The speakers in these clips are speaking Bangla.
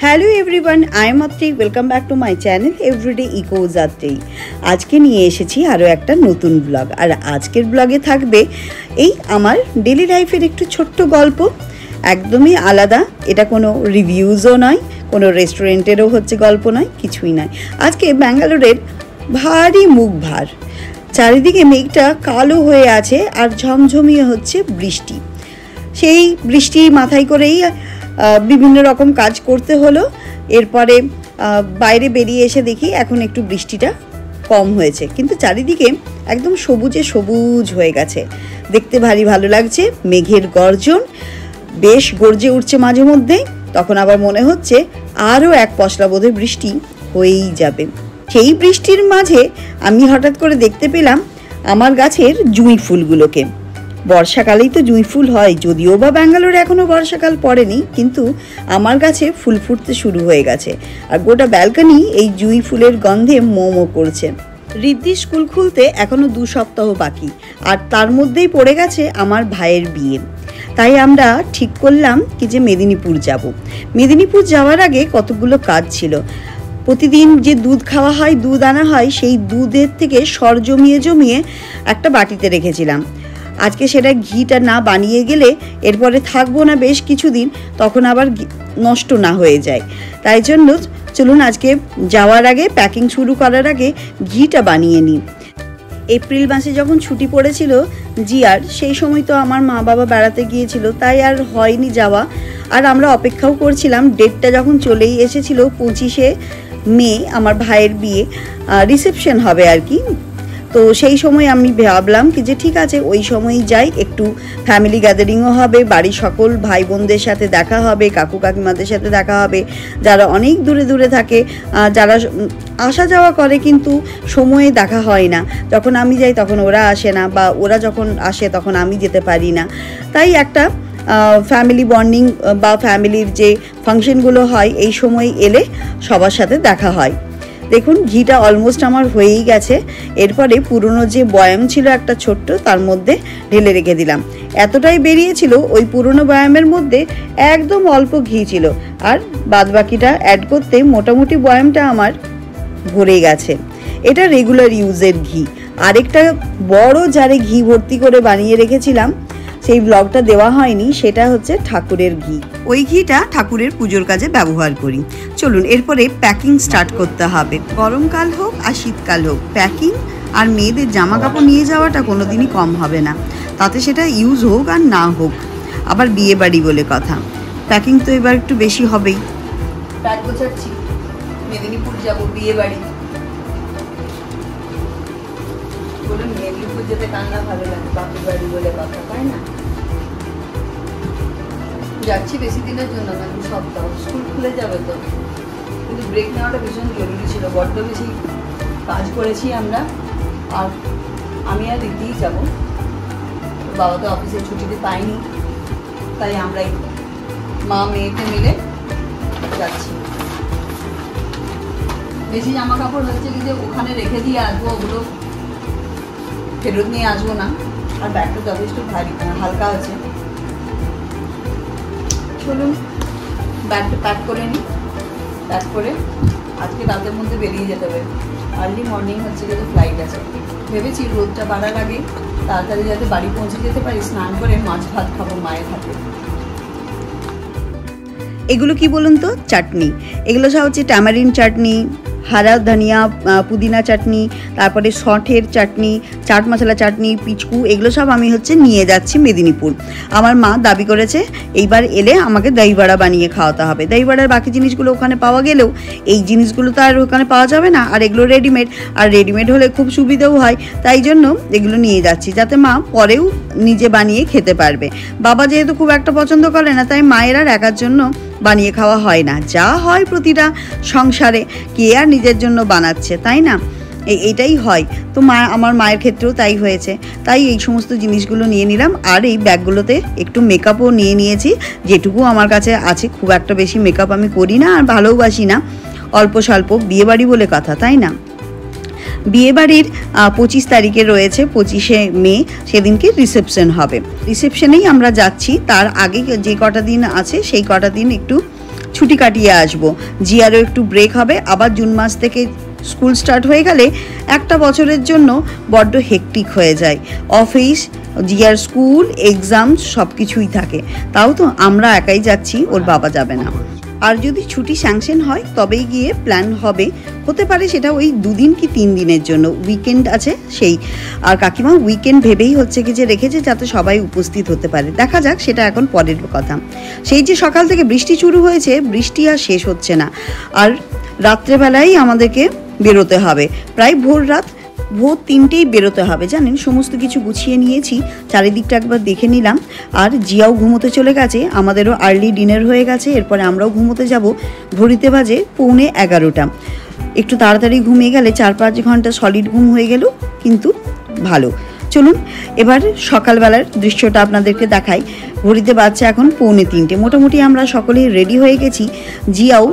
Hello everyone, I am Atri. Welcome back to my channel everyday echoes Atri. আজকে নিয়ে এসেছি আরও একটা নতুন ব্লগ। আর আজকের ব্লগে থাকবে এই আমার ডেলি লাইফের একটু ছোট্ট গল্প, একদমই আলাদা। এটা কোনো রিভিউজও নয়, কোনো রেস্টুরেন্টেরও হচ্ছে গল্প নয়, কিছুই নয়। আজকে ব্যাঙ্গালোরের ভারী মুখ ভার, চারিদিকে মেঘটা কালো হয়ে আছে আর ঝমঝমিয়ে হচ্ছে বৃষ্টি। সেই বৃষ্টি মাথায় করেই বিভিন্ন রকম কাজ করতে হলো। এরপরে বাইরে বেরিয়ে এসে দেখি এখন একটু বৃষ্টিটা কম হয়েছে, কিন্তু চারিদিকে একদম সবুজে সবুজ হয়ে গেছে। দেখতে ভারী ভালো লাগছে। মেঘের গর্জন বেশ গর্জে উঠছে মাঝে মধ্যে। তখন আবার মনে হচ্ছে আরও এক পশলা বোধহয় বৃষ্টি হয়েই যাবে। সেই বৃষ্টির মাঝে আমি হঠাৎ করে দেখতে পেলাম আমার গাছের জুঁই ফুলগুলোকে। বর্ষাকালেই তো জুঁই ফুল হয়, যদিও বা ব্যাঙ্গালোরে এখনও বর্ষাকাল পড়েনি, কিন্তু আমার গাছে ফুল ফুটতে শুরু হয়ে গেছে। আর গোটা ব্যালকনি এই জুঁই ফুলের গন্ধে মোমো করছে। ঋদ্ধির স্কুল খুলতে এখনও 2 সপ্তাহ বাকি, আর তার মধ্যেই পড়ে গেছে আমার ভাইয়ের বিয়ে। তাই আমরা ঠিক করলাম কি যে মেদিনীপুর যাব। মেদিনীপুর যাওয়ার আগে কতগুলো কাজ ছিল। প্রতিদিন যে দুধ খাওয়া হয়, দুধ আনা হয়, সেই দুধের থেকে সর জমিয়ে জমিয়ে একটা বাটিতে রেখেছিলাম। আজকে সেটা ঘিটা না বানিয়ে গেলে এরপরে থাকবো না বেশ কিছুদিন, তখন আবার নষ্ট না হয়ে যায়। তাই জন্য চলুন আজকে যাওয়ার আগে, প্যাকিং শুরু করার আগে ঘিটা বানিয়ে নিই। এপ্রিল মাসে যখন ছুটি পড়েছিল জিয়ার, সেই সময় তো আমার মা বাবা বেড়াতে গিয়েছিল, তাই আর হয়নি যাওয়া। আর আমরা অপেক্ষাও করছিলাম। ডেটটা যখন চলেই এসেছিল 25শে মে আমার ভাইয়ের বিয়ে, রিসেপশন হবে আর কি। তো সেই সময় আমি ভাবলাম কি যে ঠিক আছে, ওই সময়ই যাই, একটু ফ্যামিলি গ্যাদারিংও হবে, বাড়ির সকল ভাই বোনদের সাথে দেখা হবে, কাকু কাকিমাদের সাথে দেখা হবে, যারা অনেক দূরে দূরে থাকে, যারা আসা যাওয়া করে কিন্তু সময়ে দেখা হয় না। যখন আমি যাই তখন ওরা আসে না, বা ওরা যখন আসে তখন আমি যেতে পারি না। তাই একটা ফ্যামিলি বন্ডিং বা ফ্যামিলির যে ফাংশনগুলো হয় এই সময় এলে সবার সাথে দেখা হয়। দেখুন ঘিটা অলমোস্ট আমার হয়েই গেছে। এরপরে পুরনো যে বয়াম ছিল একটা ছোট্ট, তার মধ্যে ঢেলে রেখে দিলাম। এতটাই বেরিয়েছিল, ওই পুরনো বয়ামের মধ্যে একদম অল্প ঘি ছিল, আর বাদবাকিটা অ্যাড করতে মোটামুটি বয়ামটা আমার ভরে গেছে। এটা রেগুলার ইউজের ঘি। আরেকটা বড় জারে ঘি ভর্তি করে বানিয়ে রেখেছিলাম, সেই ব্লগটা দেওয়া হয়নি, সেটা হচ্ছে ঠাকুরের ঘি। ওই ঘিটা ঠাকুরের পুজোর কাজে ব্যবহার করি। চলুন এরপরে প্যাকিং স্টার্ট করতে হবে। গরমকাল হোক আর শীতকাল হোক, প্যাকিং আর মেয়েদের জামা কাপড় নিয়ে যাওয়াটা কোনোদিনই কম হবে না, তাতে সেটা ইউজ হোক আর না হোক। আবার বিয়ে বাড়ি বলে কথা, প্যাকিং তো এবার একটু বেশি হবেই। ব্যাগ গোছাচ্ছি, মেদিনীপুর যাবো বিয়ে বাড়ি। বলুন মেদিনীপুর যেতে কান্না ভালো লাগে, বাপের বাড়ি বলে কথা, তাই না? যাচ্ছি বেশি দিনের জন্য না, 2 সপ্তাহ। স্কুল খুলে যাবে তো, কিন্তু ব্রেক নেওয়াটা ভীষণ জরুরি ছিল। বড্ড বেশি কাজ করেছি আমরা, আর আমি আর দিতেই যাবো। বাবা তো অফিসে ছুটিতে পাইনি, তাই আমরাই মা মেয়েকে মিলে যাচ্ছি। বেশি জামা কাপড় হচ্ছে কি যে ওখানে রেখে দিয়ে আসবো, ওগুলো ফেরত নিয়ে আসবো না। আর ব্যাগটা যথেষ্ট ভারী, হালকা আছে। চলুন ব্যাগটা প্যাক করে নিই। প্যাক করে আজকে রাতের মধ্যে বেরিয়ে যেতে হবে। আর্লি মর্নিং হচ্ছে কিন্তু ফ্লাইট আছে। ভেবেছি রোদটা বাড়ার আগে তাড়াতাড়ি যাতে বাড়ি পৌঁছে যেতে পারি, স্নান করে মাছ ভাত খাবো মায়ের হাতে। এগুলো কি বলুন তো? চাটনি। এগুলো সব হচ্ছে ট্যামারিন চাটনি, হারা ধনিয়া পুদিনা চাটনি, তারপরে শঠের চাটনি, চাট মশলা চাটনি, পিচকু, এগুলো সব আমি হচ্ছে নিয়ে যাচ্ছি মেদিনীপুর। আমার মা দাবি করেছে এইবার এলে আমাকে দই বড়া বানিয়ে খাওয়াতে হবে। দই বড়ার বাকি জিনিসগুলো ওখানে পাওয়া গেলেও এই জিনিসগুলো তো আর ওখানে পাওয়া যাবে না, আর এগুলো রেডিমেড, আর রেডিমেড হলে খুব সুবিধাও হয়। তাই জন্য এগুলো নিয়ে যাচ্ছি, যাতে মা পরেও নিজে বানিয়ে খেতে পারবে। বাবা যেহেতু খুব একটা পছন্দ করে না, তাই মায়ের আর একার জন্য বানিয়ে খাওয়া হয় না। যা হয় প্রতিটা সংসারে, কে আর নিজের জন্য বানাচ্ছে, তাই না? এইটাই হয়। তো আমার মায়ের ক্ষেত্রেও তাই হয়েছে। তাই এই সমস্ত জিনিসগুলো নিয়ে নিলাম। আর এই ব্যাগগুলোতে একটু মেকআপও নিয়ে নিয়েছি, যেটুকু আমার কাছে আছে। খুব একটা বেশি মেকআপ আমি করি না, আর ভালোবাসি না, অল্প স্বল্প। বিয়েবাড়ি বলে কথা, তাই না? বিয়েবাড়ির 25 তারিখে রয়েছে, 25শে মে, সেদিনকে রিসেপশন হবে। রিসেপশনেই আমরা যাচ্ছি। তার আগে যে কটা দিন আছে সেই কটা দিন একটু ছুটি কাটিয়ে আসবো। জিয়ারও একটু ব্রেক হবে, আবার জুন মাস থেকে স্কুল স্টার্ট হয়ে গেলে একটা বছরের জন্য বড্ড হেকটিক হয়ে যায়। অফিস, জিয়ার স্কুল, এক্সাম সব কিছুই থাকে। তাও তো আমরা একাই যাচ্ছি, ওর বাবা যাবে না। আর যদি ছুটি স্যাংশন হয় তবেই গিয়ে প্ল্যান হবে, হতে পারে সেটা ওই 2 দিন কি 3 দিনের জন্য, উইকেন্ড আছে সেই। আর কাকিমা উইকেন্ড ভেবেই হচ্ছে কি যে রেখেছে যাতে সবাই উপস্থিত হতে পারে। দেখা যাক, সেটা এখন পরের কথা। সেই যে সকাল থেকে বৃষ্টি শুরু হয়েছে, বৃষ্টি আর শেষ হচ্ছে না। আর রাত্রেবেলায় আমাদেরকে বেরোতে হবে, প্রায় ভোর 3টেই বেরোতে হবে জানেন। সমস্ত কিছু গুছিয়ে নিয়েছি, চারিদিকটা একবার দেখে নিলাম। আর জিয়াও ঘুমোতে চলে গেছে, আমাদেরও আর্লি ডিনার হয়ে গেছে। এরপরে আমরাও ঘুমোতে যাব। ঘড়িতে বাজে 11:45। একটু তাড়াতাড়ি ঘুমিয়ে গেলে 4-5 ঘন্টা সলিড ঘুম হয়ে গেল, কিন্তু ভালো। চলুন এবার সকালবেলার দৃশ্যটা আপনাদেরকে দেখাই। ঘড়িতে বাজছে এখন 2:45। মোটামুটি আমরা সকলেই রেডি হয়ে গেছি। জিয়াও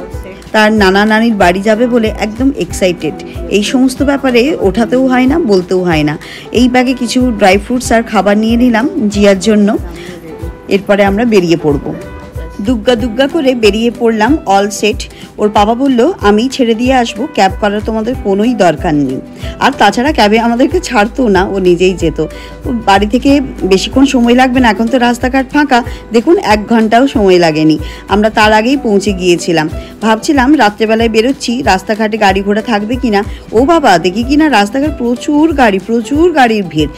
তার নানা নানির বাড়ি যাবে বলে একদম এক্সাইটেড। এই সমস্ত ব্যাপারে ওঠাতেও হয় না, বলতেও হয় না। এই ব্যাগে কিছু ড্রাই ফ্রুটস আর খাবার নিয়ে নিলাম জিয়ার জন্য। এরপরে আমরা বেরিয়ে পড়বো। দুগ্গা করে বেরিয়ে পড়লাম, অল সেট। ওর বাবা বলল আমি ছেড়ে দিয়ে আসবো, ক্যাব করার তোমাদের কোনোই দরকার নেই। আর তাছাড়া ক্যাবে আমাদেরকে ছাড়তো না, ও নিজেই যেত। বাড়ি থেকে বেশিক্ষণ সময় লাগবে না, এখন তো রাস্তাঘাট ফাঁকা। দেখুন 1 ঘন্টাও সময় লাগেনি, আমরা তার আগেই পৌঁছে গিয়েছিলাম। ভাবছিলাম রাত্রেবেলায় বেরোচ্ছি, রাস্তাঘাটে গাড়ি ঘোড়া থাকবে কিনা। ও বাবা, দেখি কিনা রাস্তাঘাট প্রচুর গাড়ির ভিড়।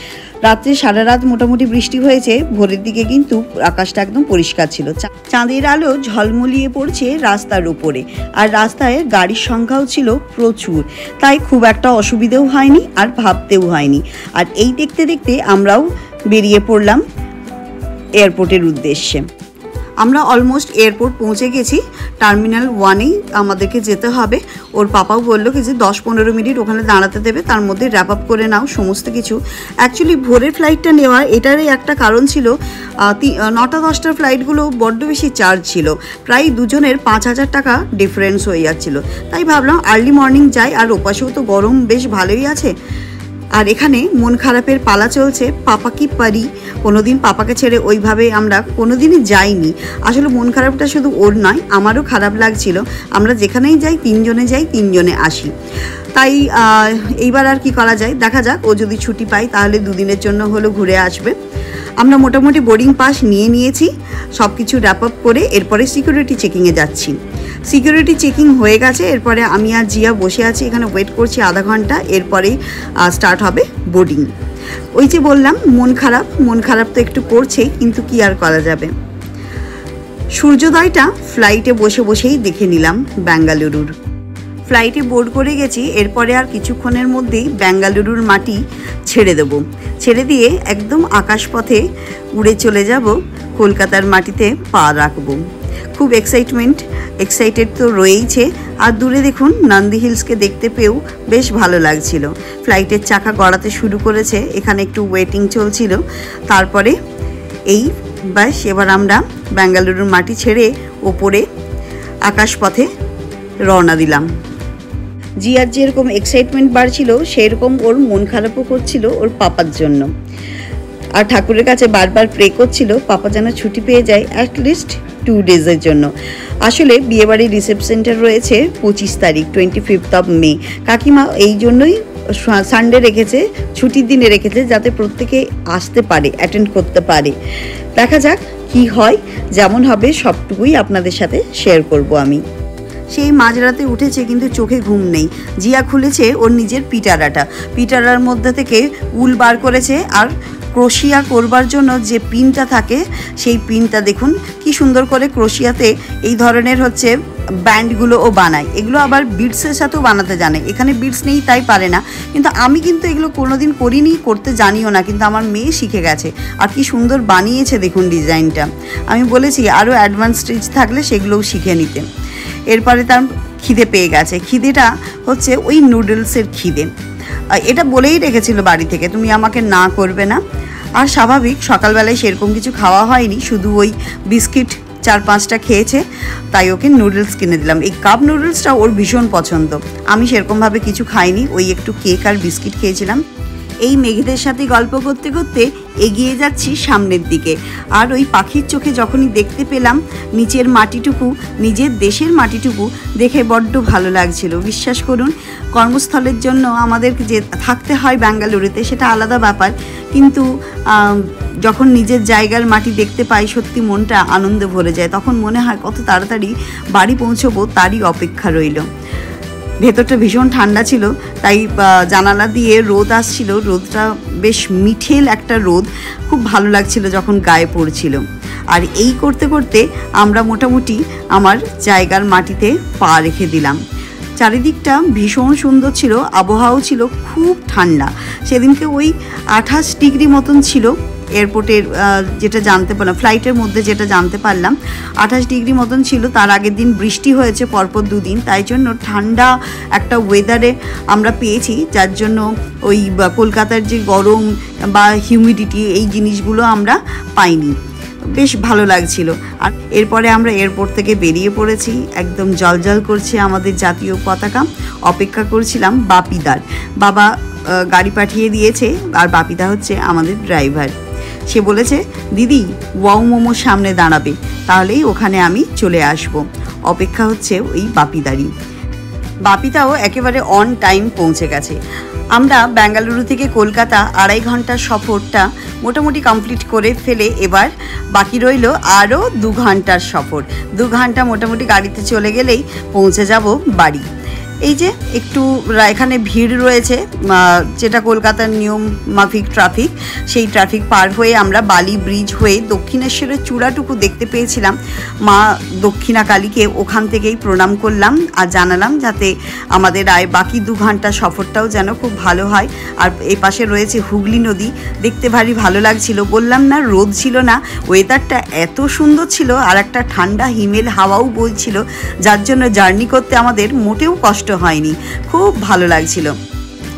রাত্রে সারা রাত মোটামুটি বৃষ্টি হয়েছে, ভোরের দিকে কিন্তু আকাশটা একদম পরিষ্কার ছিল। চাঁদের আলো ঝলমলিয়ে পড়ছে রাস্তার উপরে, আর রাস্তায় গাড়ির সংখ্যাও ছিল প্রচুর। তাই খুব একটা অসুবিধেও হয়নি, আর ভাবতেও হয়নি। আর এই দেখতে দেখতে আমরাও বেরিয়ে পড়লাম এয়ারপোর্টের উদ্দেশ্যে। আমরা অলমোস্ট এয়ারপোর্ট পৌঁছে গেছি। টার্মিনাল 1-এই আমাদেরকে যেতে হবে। ওর পাপাও বললো কি যে 10-15 মিনিট ওখানে দাঁড়াতে দেবে, তার মধ্যে র্যাপ আপ করে নাও সমস্ত কিছু। অ্যাকচুয়ালি ভোরের ফ্লাইটটা নেওয়ার এটারই একটা কারণ ছিল, 9টা-10টার ফ্লাইটগুলো বড্ড বেশি চার্জ ছিল, প্রায় দুজনের 5,000 টাকা ডিফারেন্স হয়ে যাচ্ছিল। তাই ভাবলাম আর্লি মর্নিং যাই, আর ওপাশেও তো গরম বেশ ভালোই আছে। আর এখানে মন খারাপের পালা চলছে, পাপা কি পারি। কোনোদিন পাপাকে ছেড়ে ওইভাবে আমরা কোনোদিনই যাইনি। আসলে মন খারাপটা শুধু ওর নয়, আমারও খারাপ লাগছিল। আমরা যেখানেই যাই 3 জনে যাই, 3 জনে আসি। তাই এইবার আর কি করা যায়, দেখা যাক। ও যদি ছুটি পাই তাহলে 2 দিনের জন্য হলেও ঘুরে আসবে। আমরা মোটামুটি বোর্ডিং পাস নিয়েছি, সব কিছু র্যাপ আপ করে এরপরে সিকিউরিটি চেকিংয়ে যাচ্ছি। সিকিউরিটি চেকিং হয়ে গেছে, এরপরে আমি আর জিয়া বসে আছি এখানে, ওয়েট করছি আধা ঘন্টা। এরপরেই স্টার্ট হবে বোর্ডিং। ওই যে বললাম মন খারাপ তো একটু করছেই, কিন্তু কি আর করা যাবে। সূর্যোদয়টা ফ্লাইটে বসেই দেখে নিলাম বেঙ্গালুরুর। ফ্লাইটে বোর্ড করে গেছি, এরপরে আর কিছুক্ষণের মধ্যেই বেঙ্গালুরুর মাটি ছেড়ে দিয়ে একদম আকাশপথে উড়ে চলে যাব, কলকাতার মাটিতে পা রাখবো। খুব এক্সাইটেড তো রয়েইছে। আর দূরে দেখুন নন্দী হিলসকে দেখতে পেয়েও বেশ ভালো লাগছিল। ফ্লাইটের চাকা গড়াতে শুরু করেছে, এখানে একটু ওয়েটিং চলছিল। তারপরে এই বাস, এবার আমরা বেঙ্গালুরুর মাটি ছেড়ে ওপরে আকাশপথে রওনা দিলাম। জিয়ার যেরকম এক্সাইটমেন্ট বাড়ছিল, সেরকম ওর মন খারাপও করছিল ওর পাপার জন্য। আর ঠাকুরের কাছে বারবার প্রে করছিল পাপা যেন ছুটি পেয়ে যায় অ্যাটলিস্ট 2 ডেজের জন্য। আসলে বিয়েবাড়ির রিসেপশনটা রয়েছে 25 তারিখ, 25 মে। কাকিমা এই জন্যই সানডে রেখেছে, ছুটির দিনে রেখেছে, যাতে প্রত্যেকে আসতে পারে, অ্যাটেন্ড করতে পারে। দেখা যাক কি হয়, যেমন হবে সবটুকুই আপনাদের সাথে শেয়ার করব আমি। সেই মাঝরাতে উঠেছে, কিন্তু চোখে ঘুম নেই। জিয়া খুলেছে ওর নিজের পিটারার মধ্যে থেকে উল বার করেছে, আর ক্রোশিয়া করবার জন্য যে পিনটা থাকে সেই পিনটা দেখুন কি সুন্দর করে ক্রোশিয়াতে এই ধরনের হচ্ছে ব্যান্ডগুলো ও বানায়। এগুলো আবার বিডসের সাথেও বানাতে জানে। এখানে বিডস নেই তাই পারে না, কিন্তু আমি কিন্তু এগুলো কোনোদিন করিনি, করতে জানিও না, কিন্তু আমার মেয়ে শিখে গেছে। আর কি সুন্দর বানিয়েছে দেখুন ডিজাইনটা। আমি বলেছি আরও অ্যাডভান্স স্টিচ থাকলে সেগুলোও শিখে নিতে। এরপরে তার খিদে পেয়ে গেছে। খিদেটা হচ্ছে ওই নুডলসের খিদে। এটা বলেই রেখেছিল বাড়ি থেকে, তুমি আমাকে না করবে না। আর স্বাভাবিক সকালবেলায় সেরকম কিছু খাওয়া হয়নি, শুধু ওই বিস্কিট 4-5টা খেয়েছে, তাই ওকে নুডলস কিনে দিলাম। এই কাপ নুডলসটা ওর ভীষণ পছন্দ। আমি সেরকমভাবে কিছু খাইনি, ওই একটু কেক আর বিস্কিট খেয়েছিলাম। এই মেঘেদের সাথে গল্প করতে করতে এগিয়ে যাচ্ছি সামনের দিকে। আর ওই পাখির চোখে যখনই দেখতে পেলাম নিচের মাটিটুকু, নিজের দেশের মাটিটুকু দেখে বড্ড ভালো লাগছিল। বিশ্বাস করুন, কর্মস্থলের জন্য আমাদেরকে যে থাকতে হয় ব্যাঙ্গালুরুতে সেটা আলাদা ব্যাপার, কিন্তু যখন নিজের জায়গার মাটি দেখতে পাই সত্যি মনটা আনন্দে ভরে যায়। তখন মনে হয় কত তাড়াতাড়ি বাড়ি পৌঁছবো তারই অপেক্ষা রইল। ভেতরটা ভীষণ ঠান্ডা ছিল, তাই জানালা দিয়ে রোদ আসছিল। রোদটা বেশ মিঠেল একটা রোদ, খুব ভালো লাগছিল যখন গায়ে পড়ছিল। আর এই করতে করতে আমরা মোটামুটি আমার জায়গার মাটিতে পা রেখে দিলাম। চারিদিকটা ভীষণ সুন্দর ছিল, আবহাওয়াও ছিল খুব ঠান্ডা। সেদিনকে ওই 28 ডিগ্রি মতন ছিল। এয়ারপোর্টের যেটা জানতে পারলাম, ফ্লাইটের মধ্যে যেটা জানতে পারলাম 28 ডিগ্রি মতন ছিল। তার আগের দিন বৃষ্টি হয়েছে পরপর 2 দিন, তাই জন্য ঠান্ডা একটা ওয়েদারে আমরা পেয়েছি, যার জন্য ওই কলকাতার যে গরম বা হিউমিডিটি এই জিনিসগুলো আমরা পাইনি। বেশ ভালো লাগছিল। আর এরপরে আমরা এয়ারপোর্ট থেকে বেরিয়ে পড়েছি। একদম জলজল করছে আমাদের জাতীয় পতাকা। অপেক্ষা করছিলাম বাপিদার। বাবা গাড়ি পাঠিয়ে দিয়েছে, আর বাপিদা হচ্ছে আমাদের ড্রাইভার। সে বলেছে দিদি ওয়াও মোমোর সামনে দাঁড়াবে, তাহলেই ওখানে আমি চলে আসব। অপেক্ষা হচ্ছে ওই বাপিদারই। বাপিদাও একেবারে অন টাইম পৌঁছে গেছে। আমরা বেঙ্গালুরু থেকে কলকাতা 2.5 ঘন্টার সফরটা মোটামুটি কমপ্লিট করে ফেলে এবার বাকি রইল আরও 2 ঘন্টার সফর। 2 ঘন্টা মোটামুটি গাড়িতে চলে গেলেই পৌঁছে যাব বাড়ি। এই যে একটু এখানে ভিড় রয়েছে, যেটা কলকাতার নিয়ম মাফিক ট্রাফিক, সেই ট্রাফিক পার হয়ে আমরা বালি ব্রিজ হয়ে দক্ষিণেশ্বরের চূড়াটুকু দেখতে পেয়েছিলাম। মা দক্ষিণা কালীকে ওখান থেকেই প্রণাম করলাম আর জানালাম যাতে আমাদের বাকি 2 ঘন্টা সফরটাও যেন খুব ভালো হয়। আর এই পাশে রয়েছে হুগলি নদী, দেখতে ভারী ভালো লাগছিল। বললাম না, রোদ ছিল না, ওয়েদারটা এত সুন্দর ছিল, আর একটা ঠান্ডা হিমেল হাওয়াও বইছিল, যার জন্য জার্নি করতে আমাদের মোটেও কষ্ট হয়নি, খুব ভালো লাগছিল।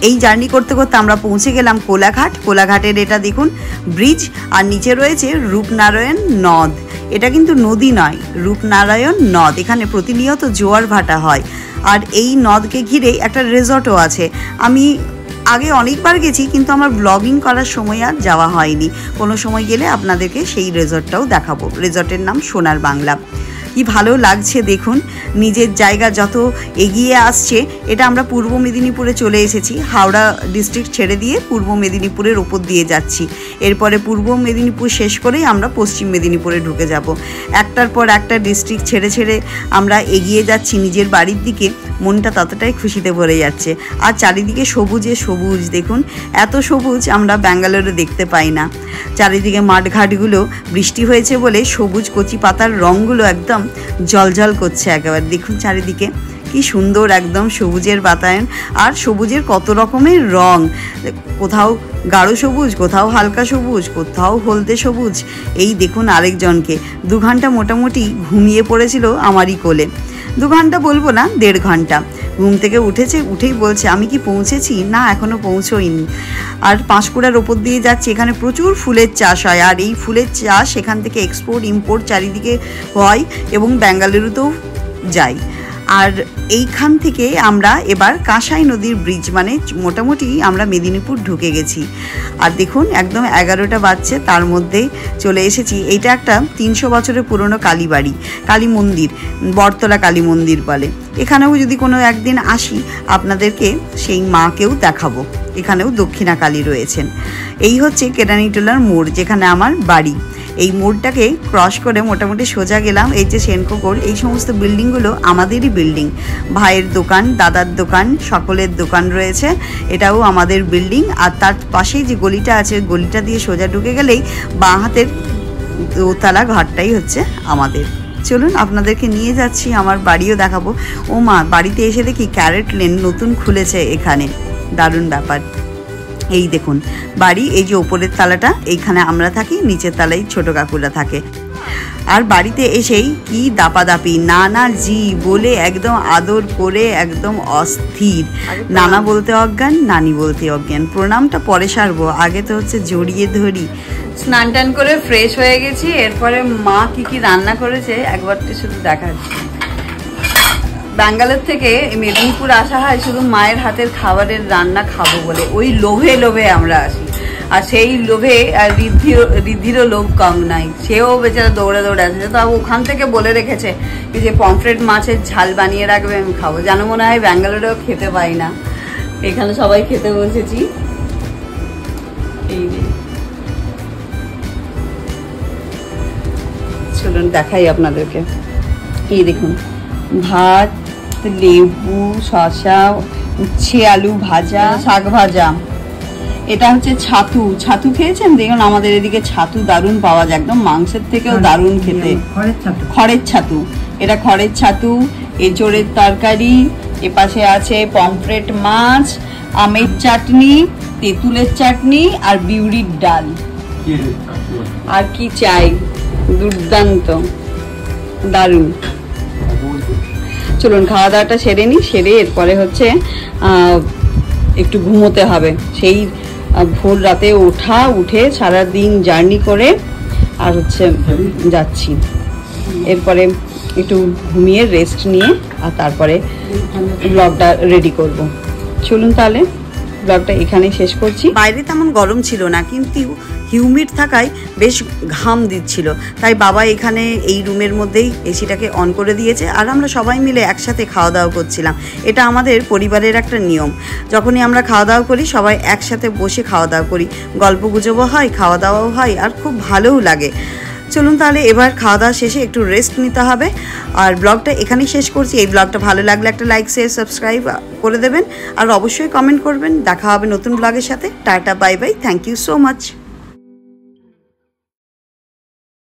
এই জার্নি করতে করতে আমরা পৌঁছে গেলাম কোলাঘাট। কোলাঘাটের এটা দেখুন ব্রিজ, আর নিচে রয়েছে রূপনারায়ণ নদ। এটা কিন্তু নদী নয়, রূপনারায়ণ নদ। এখানে প্রতিনিয়ত জোয়ার ভাটা হয়, আর এই নদকে ঘিরে একটা রিসর্টও আছে। আমি আগে অনেকবার গেছি, কিন্তু আমার ব্লগিং করার সময় আর যাওয়া হয়নি। কোনো সময় গেলে আপনাদেরকে সেই রিসর্টটাও দেখাবো। রিসর্টের নাম সোনার বাংলা। কি ভালো লাগছে দেখুন, নিজের জায়গা যত এগিয়ে আসছে। এটা আমরা পূর্ব মেদিনীপুরে চলে এসেছি, হাওড়া ডিস্ট্রিক্ট ছেড়ে দিয়ে পূর্ব মেদিনীপুরের ওপর দিয়ে যাচ্ছি। এরপরে পূর্ব মেদিনীপুর শেষ করেই আমরা পশ্চিম মেদিনীপুরে ঢুকে যাব। একটার পর একটা ডিস্ট্রিক্ট ছেড়ে ছেড়ে আমরা এগিয়ে যাচ্ছি নিজের বাড়ির দিকে। মনটা ততটাই খুশিতে ভরে যাচ্ছে। আর চারিদিকে সবুজে সবুজ, দেখুন এত সবুজ আমরা ব্যাঙ্গালোরে দেখতে পাই না। চারিদিকে মাঠঘাটগুলো বৃষ্টি হয়েছে বলে সবুজ কচি পাতার রঙগুলো একদম জলজল করছে একেবারে। দেখুন চারিদিকে কি সুন্দর একদম সবুজের বাতায়ন। আর সবুজের কত রকমের রং, কোথাও গাঢ় সবুজ, কোথাও হালকা সবুজ, কোথাও হলদে সবুজ। এই দেখুন আরেকজনকে 2 ঘন্টা মোটামুটি ঘুমিয়ে পড়েছিল আমারই কোলে। 2 ঘন্টা বলবো না, 1.5 ঘন্টা। ঘুম থেকে উঠেই বলছে আমি কি পৌঁছেছি? না, এখনও পৌঁছোইনি। আর পাঁশকুড়ার ওপর দিয়ে যাচ্ছে, এখানে প্রচুর ফুলের চাষ হয়, আর এই ফুলের চাষ এখান থেকে এক্সপোর্ট ইম্পোর্ট চারিদিকে হয় এবং বেঙ্গালুরুতেও যায়। আর এইখান থেকে আমরা এবার কাঁসাই নদীর ব্রিজ, মানে মোটামুটি আমরা মেদিনীপুর ঢুকে গেছি। আর দেখুন একদম 11টা বাজছে, তার মধ্যেই চলে এসেছি। এইটা একটা 300 বছরের পুরনো কালীবাড়ি, কালী মন্দির, বটতলা কালী মন্দির বলে। এখানেও যদি কোনো একদিন আসি আপনাদেরকে সেই মাকেও দেখাবো। এখানেও দক্ষিণা কালী রয়েছেন। এই হচ্ছে কেরানিটোলার মোড়, যেখানে আমার বাড়ি। এই মোড়টাকে ক্রস করে মোটামুটি সোজা গেলাম। এই যে সেনকোকর, এই সমস্ত বিল্ডিংগুলো আমাদেরই বিল্ডিং। ভাইয়ের দোকান, দাদার দোকান, সকলের দোকান রয়েছে, এটাও আমাদের বিল্ডিং। আর তার পাশেই যে গলিটা আছে, গলিটা দিয়ে সোজা ঢুকে গেলেই বাঁ হাতের দোতলা ঘরটাই হচ্ছে আমাদের। চলুন আপনাদেরকে নিয়ে যাচ্ছি, আমার বাড়িও দেখাবো। ও মা, বাড়িতে এসে দেখি ক্যারেট লেন নতুন খুলেছে এখানে, দারুণ ব্যাপার। এই দেখুন বাড়ি, এই যে ওপরের তালাটা এইখানে আমরা থাকি, নিচের তালায় ছোট কাকুরা থাকে। আর বাড়িতে এসেই কি দাপাদাপি, নানা জি বলে একদম আদর করে একদম অস্থির। নানা বলতে অজ্ঞান, নানি বলতে অজ্ঞান। প্রণামটা পরে সারবো, আগে তো হচ্ছে জড়িয়ে ধরি। স্নান টান করে ফ্রেশ হয়ে গেছি। এরপরে মা কি কি রান্না করেছে একবারটা শুধু দেখাচ্ছি। ব্যাঙ্গালোর থেকে মেদিনীপুর আসা হয় শুধু মায়ের হাতের খাবারের রান্না খাবো বলে। ওই লোভে লোভে আমরা আসি, আর সেই লোভে আর ঋদ্ধিরও লোভ কম নাই, সেও বেচারা দৌড়ে দৌড়ে আসছে। তো ওখান থেকে বলে রেখেছে যে পমফ্রেট মাছের ঝাল বানিয়ে রাখবে, আমি খাবো। জানো মনে হয় ব্যাঙ্গালোরেও খেতে পাই না, এখানে সবাই খেতে বসেছি। এই চলুন দেখাই আপনাদেরকে। এই দেখুন, ভাত, লেবু, শসা, উচ্ছে আলু ভাজা, শাক ভাজা। এটা হচ্ছে ছাতু। ছাতু খেয়েছেন? দেখুন আমাদের এদিকে ছাতু দারুণ পাওয়া যায়, একদম মাংসের থেকেও দারুণ খেতে। খড়ের ছাতু, এটা খড়ের ছাতু। এঁচোড়ের তরকারি, এপাশে আছে পমফ্রেট মাছ, আমের চাটনি, তেঁতুলের চাটনি আর বিউলির ডাল। আর কি চাই, দুর্দান্ত, দারুণ। চলুন খাওয়া দাওয়াটা সেরে নিই, সেরে এরপরে হচ্ছে একটু ঘুমোতে হবে। সেই ভোর রাতে উঠে সারাদিন জার্নি করে আর হচ্ছে যাচ্ছি। এরপরে একটু ঘুমিয়ে রেস্ট নিয়ে আর তারপরে ব্লগটা রেডি করব। চলুন তাহলে ব্লগটা এখানেই শেষ করছি। বাইরে তেমন গরম ছিল না, কিন্তু হিউমিড থাকায় বেশ ঘাম দিচ্ছিল, তাই বাবা এখানে এই রুমের মধ্যেই এসিটাকে অন করে দিয়েছে। আর আমরা সবাই মিলে একসাথে খাওয়া দাওয়া করছিলাম। এটা আমাদের পরিবারের একটা নিয়ম, যখনই আমরা খাওয়া দাওয়া করি সবাই একসাথে বসে খাওয়া দাওয়া করি, গল্প গুজবও হয়, খাওয়া দাওয়াও হয়, আর খুব ভালোও লাগে। চলুন তাহলে এবার খাওয়া দাওয়া শেষে একটু রেস্ট নিতে হবে, আর ব্লগটা এখানেই শেষ করছি। এই ব্লগটা ভালো লাগলে একটা লাইক, শেয়ার, সাবস্ক্রাইব করে দেবেন, আর অবশ্যই কমেন্ট করবেন। দেখা হবে নতুন ব্লগের সাথে। Tata, bye bye, thank you so much.